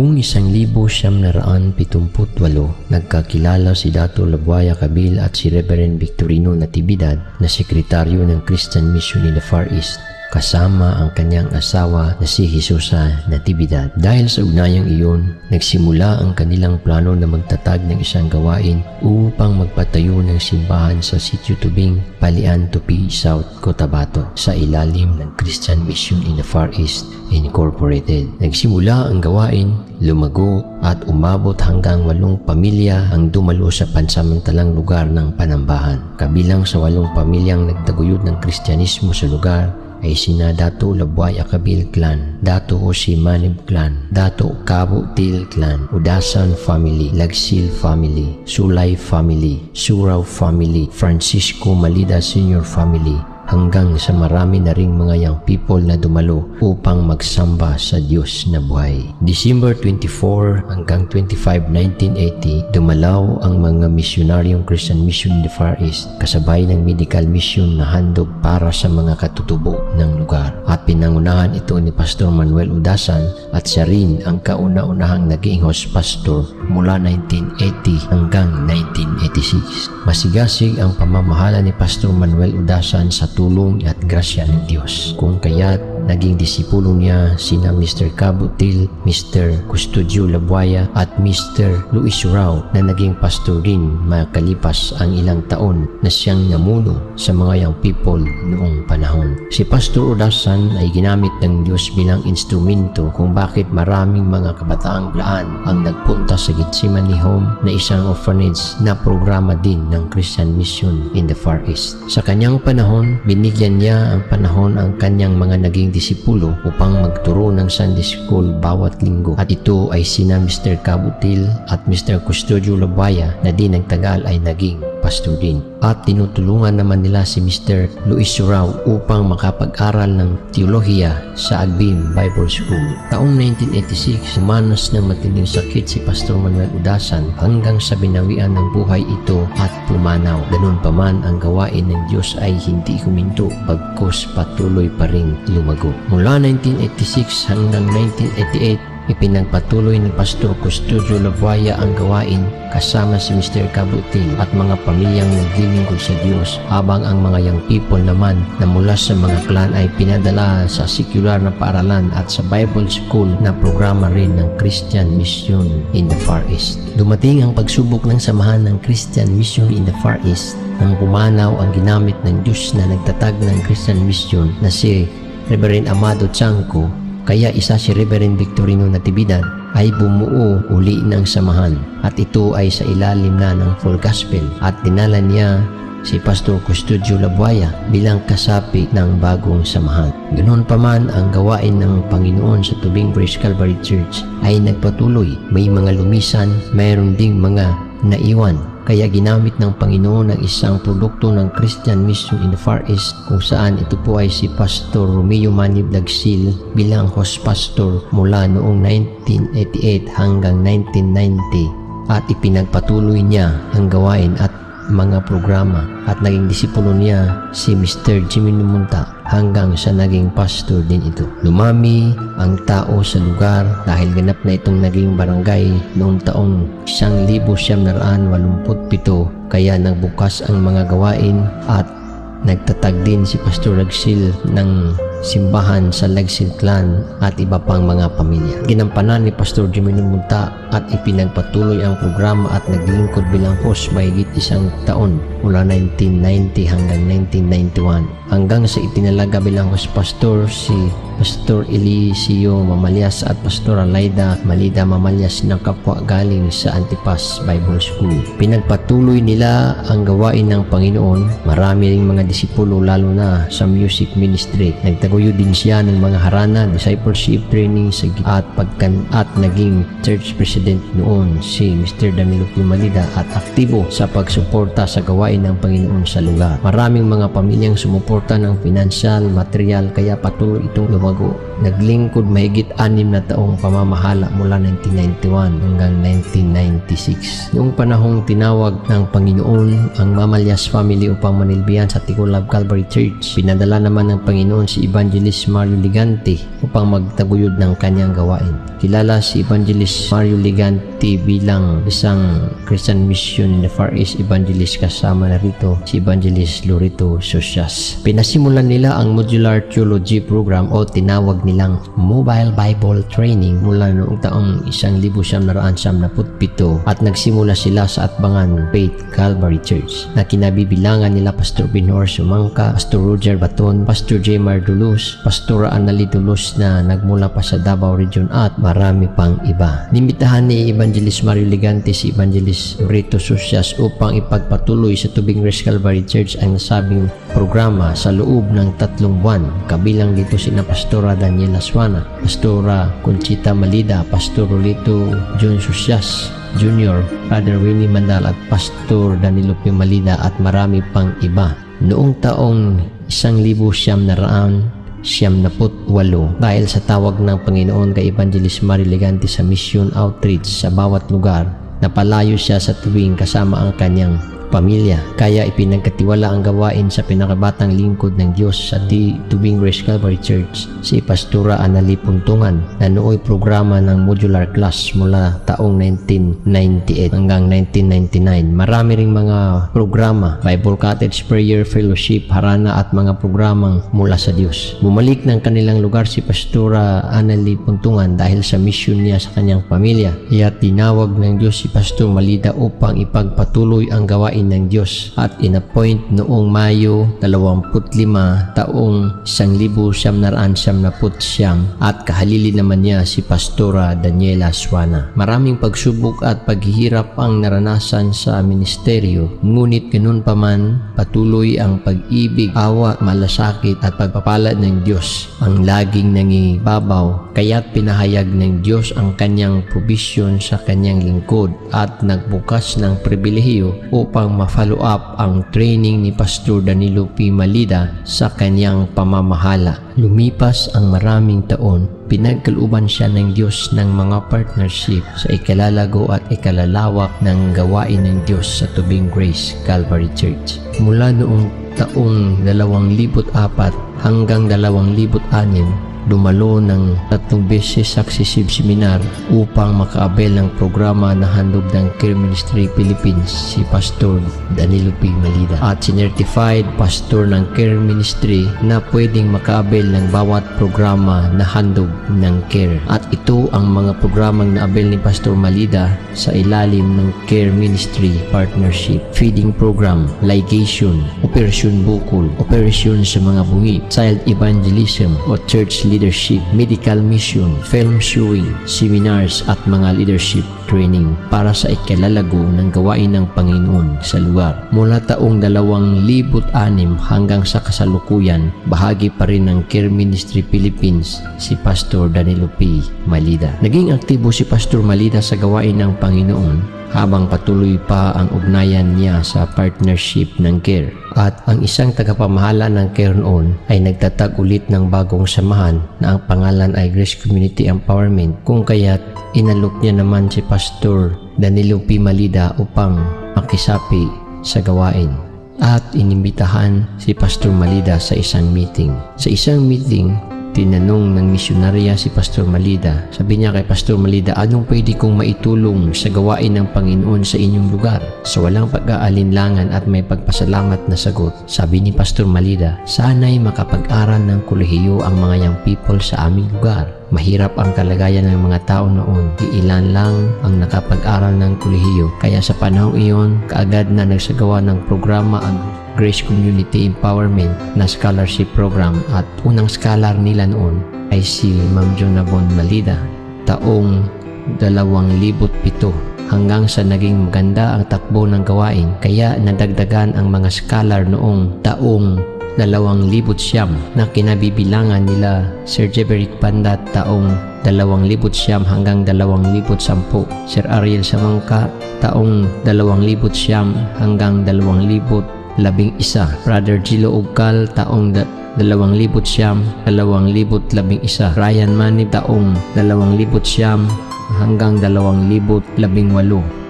Taong 1978, nagkakilala si Dato' Labuaya Cabil at si Reverend Victorino Natividad na sekretaryo ng Christian Mission in the Far East, kasama ang kanyang asawa na si Jesusa Natividad. Dahil sa ugnayang iyon, nagsimula ang kanilang plano na magtatag ng isang gawain upang magpatayo ng simbahan sa Sitio Tubing, Palian, Tupi, South Cotabato sa ilalim ng Christian Mission in the Far East Incorporated. Nagsimula ang gawain, lumago at umabot hanggang 8 pamilya ang dumalo sa pansamantalang lugar ng Panambahan. Kabilang sa 8 pamilyang nagtaguyod ng Kristyanismo sa lugar ay sina Dato' Labuaya Cabil Clan, Dato' Jose Manib Clan, Dato' Kabutil Clan, Udasan Family, Lagsil Family, Sulay Family, Surao Family, Francisco Malida Senior Family, hanggang sa marami na ring mga young people na dumalo upang magsamba sa Diyos na buhay. December 24 hanggang 25, 1980, dumalaw ang mga misyonaryong Christian Mission in the Far East kasabay ng medical mission na handog para sa mga katutubo ng lugar. At pinangunahan ito ni Pastor Manuel Udasan at siya rin ang kauna-unahang naging host pastor mula 1980 hanggang 1986. Masigasig ang pamamahala ni Pastor Manuel Udasan sa tulong at grasya ng Diyos, kung kaya't naging disipulo niya sina Mr. Kabutil, Mr. Custodio Labuaya at Mr. Luis Surao na naging pastor din makalipas ang ilang taon na siyang namuno sa mga young people noong panahon. Si Pastor Udasan ay ginamit ng Diyos bilang instrumento kung bakit maraming mga kabataang Blaan ang nagpunta sa Gethsemane Home na isang orphanage na programa din ng Christian Mission in the Far East. Sa kanyang panahon, binigyan niya ang panahon ang kanyang mga naging disipulo upang magturo ng Sunday School bawat linggo, at ito ay sina Mr. Kabutil at Mr. Custodio Labuaya na din nagtagal ay naging pastor din. At tinutulungan naman nila si Mr. Luis Surao upang makapag-aral ng teolohiya sa Agbim Bible School. Taong 1986, sumanas ng matinding sakit si Pastor Manuel Udasan hanggang sa binawian ng buhay ito at pumanaw. Ganun pa man, ang gawain ng Diyos ay hindi huminto bagkus patuloy pa ring lumago. Mula 1986 hanggang 1988, ipinagpatuloy ni Pastor Custodio Labuaya ang gawain kasama si Mr. Kabutil at mga pamilyang naglilingkod sa Diyos, habang ang mga young people naman na mula sa mga clan ay pinadala sa secular na paaralan at sa Bible School na programa rin ng Christian Mission in the Far East. Dumating ang pagsubok ng samahan ng Christian Mission in the Far East nang pumanaw ang ginamit ng Diyos na nagtatag ng Christian Mission na si Reverend Amado Chanco. Kaya isa si Reverend Victorino Natividad ay bumuo uli ng samahan, at ito ay sa ilalim na ng full gospel, at dinala niya si Pastor Custodio Labuaya bilang kasapi ng bagong samahan. Ganoon pa man, ang gawain ng Panginoon sa Tubing Praise Calvary Church ay nagpatuloy. May mga lumisan, mayroon ding mga naiwan. Kaya ginamit ng Panginoon ang isang produkto ng Christian Mission in the Far East, kung saan ito po ay si Pastor Romeo Manib Lagsil bilang host pastor mula noong 1988 hanggang 1990, at ipinagpatuloy niya ang gawain at mga programa, at naging disipulo niya si Mr. Jimmy Numunta hanggang sa naging pastor din ito. Lumami ang tao sa lugar dahil ganap na itong naging barangay noong taong 1987, kaya nagbukas ang mga gawain at nagtatag din si Pastor Lagsil ng simbahan sa Lagsil Clan at iba pang mga pamilya. Ginampanan ni Pastor Jimmy Numunta at ipinagpatuloy ang programa at naglingkod bilang host mahigit 1 taon mula 1990 hanggang 1991, hanggang sa itinalaga bilang host pastor si Pastor Eliseo Mamalyas at Pastor Alaida Malida Mamalyas ng kapwa galing sa Antipas Bible School. Pinagpatuloy nila ang gawain ng Panginoon. Marami ring mga disipulo, lalo na sa music ministry. Nagtaguyod din siya ng mga harana, discipleship training at naging church president noon si Mr. Danilo Malida, at aktibo sa pagsuporta sa gawain ng Panginoon sa lugar. Maraming mga pamilyang sumuporta ng financial, material, kaya patuloy itong lumago. Naglingkod mahigit 6 na taong pamamahala mula 1991 hanggang 1996. Noong panahong tinawag ng Panginoon ang Mamalyas family upang manilbihan sa Ticolab Calvary Church, pinadala naman ng Panginoon si iba Evangelist Mario Ligante upang magtaguyod ng kanyang gawain. Kilala si Evangelist Mario Ligante bilang isang Christian Mission in the Far East Evangelist, kasama na rito si Evangelist Lorito Socias. Pinasimulan nila ang Modular Theology Program o tinawag nilang Mobile Bible Training mula noong taong 1997 at nagsimula sila sa Atbangan Faith Calvary Church na kinabibilangan nila Pastor Binhor Sumangka, Pastor Roger Baton, Pastor Jemar Dulos, Pastor Annali Dulos na nagmula pa sa Davao Region at marami pang iba. Nimitahan ni Evangelist Mario Ligante si Evangelist Lorito Socias upang ipagpatuloy sa Tubing Grace Calvary Church ang nasabing programa sa loob ng 3 buwan. Kabilang dito sina Pastora Daniela Suana, Pastora Conchita Malida, Pastor Rolito John Socias Jr., Father Winnie Mandal at Pastor Danilo P. Malida at marami pang iba. Noong taong 1978 dahil sa tawag ng Panginoon kay Evangelist Mario Ligante sa mission outreach sa bawat lugar, napalayo siya sa tuwing kasama ang kanyang pamilya. Kaya ipinagkatiwala ang gawain sa pinakabatang lingkod ng Diyos sa Tubing Grace Calvary Church si Pastora Annali Puntungan na nooy programa ng modular class mula taong 1998 hanggang 1999. Marami ring mga programa, Bible Cottage, Prayer, Fellowship, Harana at mga programang mula sa Diyos. Bumalik ng kanilang lugar si Pastora Annali Puntungan dahil sa mission niya sa kanyang pamilya. Kaya tinawag ng Diyos si Pastor Malida upang ipagpatuloy ang gawain ng Diyos at inappoint noong Mayo 25 taong 1979 at kahalili naman niya si Pastora Daniela Suana. Maraming pagsubok at paghihirap ang naranasan sa ministeryo, ngunit ganun pa man patuloy ang pag-ibig, awa, malasakit at pagpapala ng Diyos ang laging nangibabaw, kaya't pinahayag ng Diyos ang kanyang provision sa kanyang lingkod at nagbukas ng pribilehiyo upang ma-follow up ang training ni Pastor Danilo P. Malida sa kanyang pamamahala. Lumipas ang maraming taon, pinagkalooban siya ng Diyos ng mga partnership sa ikalalago at ikalalawak ng gawain ng Diyos sa Tubing Grace Calvary Church. Mula noong taong 2004 hanggang 2006, dumalo ng 3 beses successive seminar upang makaabel ng programa na handog ng Care Ministry Philippines si Pastor Danilo P. Malida at sinertified pastor ng Care Ministry na pwedeng makaabel ng bawat programa na handog ng Care. At ito ang mga programang naabel ni Pastor Malida sa ilalim ng Care Ministry Partnership: Feeding Program, Ligation, Operasyon Bukol, Operasyon sa mga bungi, Child Evangelism o Church Leadership, Medical Mission, Film Showing, Seminars at mga leadership training para sa ikalalago ng gawain ng Panginoon sa lugar. Mula taong 2006 hanggang sa kasalukuyan, bahagi pa rin ng Care Ministry Philippines si Pastor Danilo P. Malida. Naging aktibo si Pastor Malida sa gawain ng Panginoon habang patuloy pa ang ugnayan niya sa partnership ng Care. At ang isang tagapamahala ng Care noon ay nagtatag ulit ng bagong samahan na ang pangalan ay Grace Community Empowerment, kung kaya't inalok niya naman si Pastor Danilo P. Malida upang makisapi sa gawain. At inimbitahan si Pastor Malida sa isang meeting. Sa isang meeting, tinanong ng misyonarya si Pastor Malida. Sabi niya kay Pastor Malida, anong pwede kong maitulong sa gawain ng Panginoon sa inyong lugar? So walang pag-aalinlangan at may pagpasalamat na sagot, sabi ni Pastor Malida, sana'y makapag-aral ng kolehiyo ang mga young people sa aming lugar. Mahirap ang kalagayan ng mga tao noon. Iilan lang ang nakapag-aral ng kolehiyo. Kaya sa panahong iyon, kaagad na nagsagawa ng programa ang Grace Community Empowerment na scholarship program at unang scholar nila noon ay si Ma'am Jonabon Malida taong 2007 hanggang sa naging maganda ang takbo ng gawain, kaya nadagdagan ang mga scholar noong taong 2009 na kinabibilangan nila Sir Jeberic Pandat taong 2009 hanggang 2010, Sir Ariel Samangka taong 2009 hanggang 2011, Brother Gilo Ugkal taong 2009, Ryan Manib taong 2009 hanggang 2018.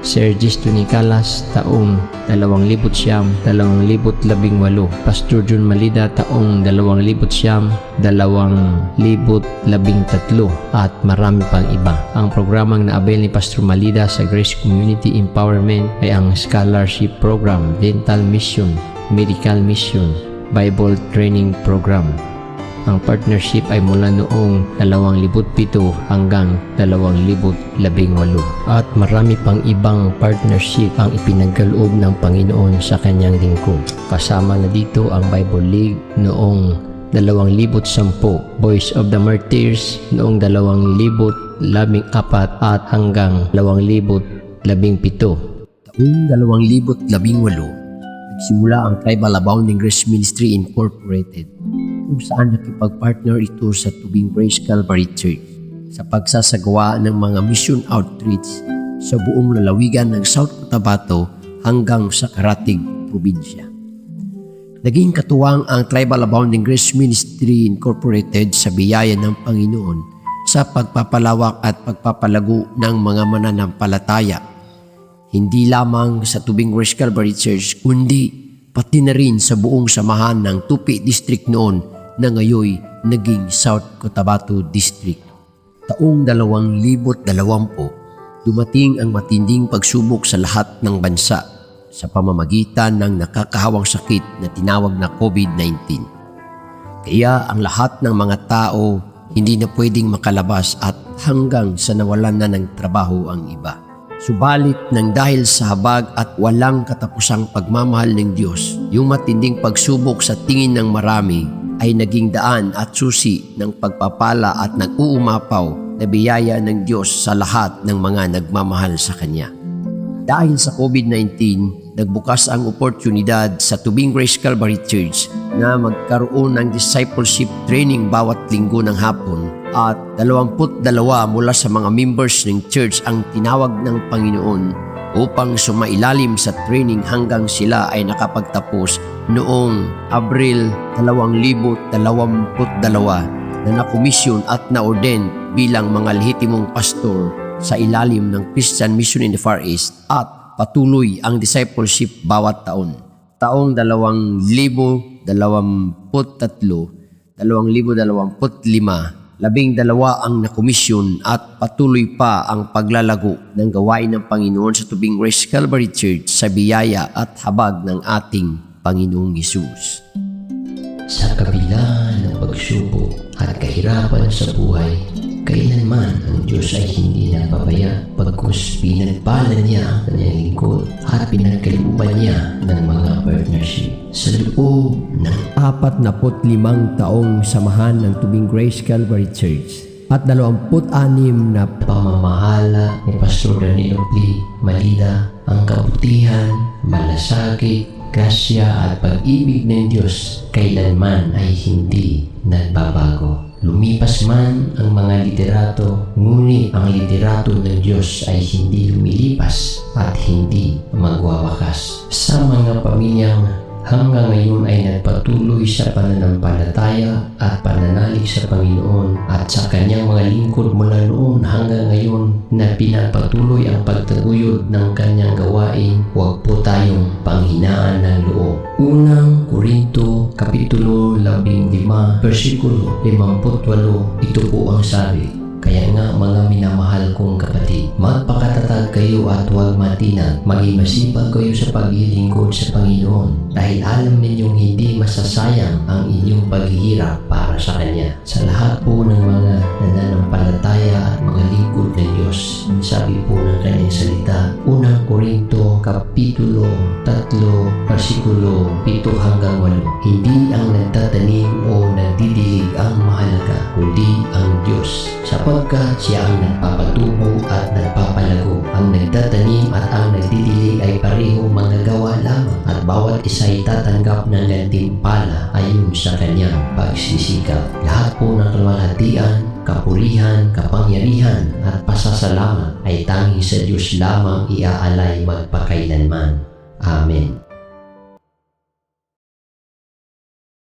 Sergisto Nicalas taong 2009, 2018. Pastor John Malida taong 2009, 2013 at marami pang iba. Ang programang na-avail ni Pastor Malida sa Grace Community Empowerment ay ang Scholarship Program, Dental Mission, Medical Mission, Bible Training Program. Ang partnership ay mula noong 2007 hanggang 2018 at marami pang ibang partnership ang ipinagkaloob ng Panginoon sa kanyang lingkod. Kasama na dito ang Bible League noong 2010, Voice of the Martyrs noong 2014 at hanggang 2017. Taong 2018, nagsimula ang Tribal Abounding Grace Ministry Incorporated, kung saan nakipag-partner ito sa Tubing Grace Calvary Church sa pagsasagawa ng mga mission outreach sa buong lalawigan ng South Cotabato hanggang sa Karatig Probinsya. Naging katuwang ang Tribal Abounding Grace Ministry Incorporated sa biyaya ng Panginoon sa pagpapalawak at pagpapalago ng mga mananampalataya, hindi lamang sa Tubing Grace Calvary Church kundi pati na rin sa buong samahan ng Tupi District noon na ngayoy naging South Cotabato District. Taong 2020, dumating ang matinding pagsubok sa lahat ng bansa sa pamamagitan ng nakakahawang sakit na tinawag na COVID-19. Kaya ang lahat ng mga tao hindi na pwedeng makalabas at hanggang sa nawalan na ng trabaho ang iba. Subalit nang dahil sa habag at walang katapusang pagmamahal ng Diyos, yung matinding pagsubok sa tingin ng marami ay naging daan at susi ng pagpapala at nag-uumapaw na biyaya ng Diyos sa lahat ng mga nagmamahal sa Kanya. Dahil sa COVID-19, nagbukas ang oportunidad sa Tubing Grace Calvary Church na magkaroon ng discipleship training bawat linggo ng hapon at 22 mula sa mga members ng church ang tinawag ng Panginoon upang sumailalim sa training hanggang sila ay nakapagtapos noong Abril 2022 na nakomisyon at na-ordain bilang mga lehitimong pastor sa ilalim ng Christian Mission in the Far East at patuloy ang discipleship bawat taon. Taong 2023, 2025, 12 ang nakomisyon at patuloy pa ang paglalago ng gawain ng Panginoon sa Tubing Grace Calvary Church sa biyaya at habag ng ating Panginoong Hesus. Sa kabila ng pagsubok at kahirapan sa buhay, kailanman ang Diyos ay hindi nagpapaya pagkus pinagpala niya ang kanyang lingkod at pinagkalooban niya ng mga partnership. Sa loob ng 45 taong samahan ng Tubing Grace Calvary Church at 26 na pamamahala ni Pastor Danilo P. Malida, ang kabutihan, malasakit, grasya at pag-ibig ng Diyos kailanman ay hindi nagbabago. Lumipas man ang mga liderato, ngunit ang liderato ng Diyos ay hindi lumilipas at hindi magwawakas. Sa mga pamilyang hanggang ngayon ay nagpatuloy sa pananampalataya at pananalig sa Panginoon at sa kanyang mga lingkod mula noon hanggang ngayon na pinapatuloy ang pagtaguyod ng kanyang gawain, huwag po tayong panghinaan ng loob. Unang Korinto, Kapitulo 15, versikulo 58, ito po ang sabi. Kaya nga mga minamahal kong kapatid, magpakatatag kayo at huwag matinag, maging masipag kayo sa paglilingkod sa Panginoon dahil alam ninyong hindi masasayang ang inyong paghihirap para sa Kanya. Sa lahat po ng mga nananampalataya at mga lingkod ng Diyos, sabi po ng kanyang salita, unang Korinto, Kapitulo 3, versikulo 7 hanggang 8, hindi ang nagtatanim o nagdidilig ang mahalaga, kundi ang Diyos. Sapagkat siya ang nagpapatubo at nagpapalago. Ang nagtatanim at ang nagdidilig ay parehong manggagawa lamang at bawat isa ay tatanggap ng gantimpala ayon sa kanyang pagsisikap. Lahat po ng kaluwalhatian, kapurihan, kapangyarihan at pasasalamat ay tanging sa Diyos lamang iaalay magpakailanman. Amen.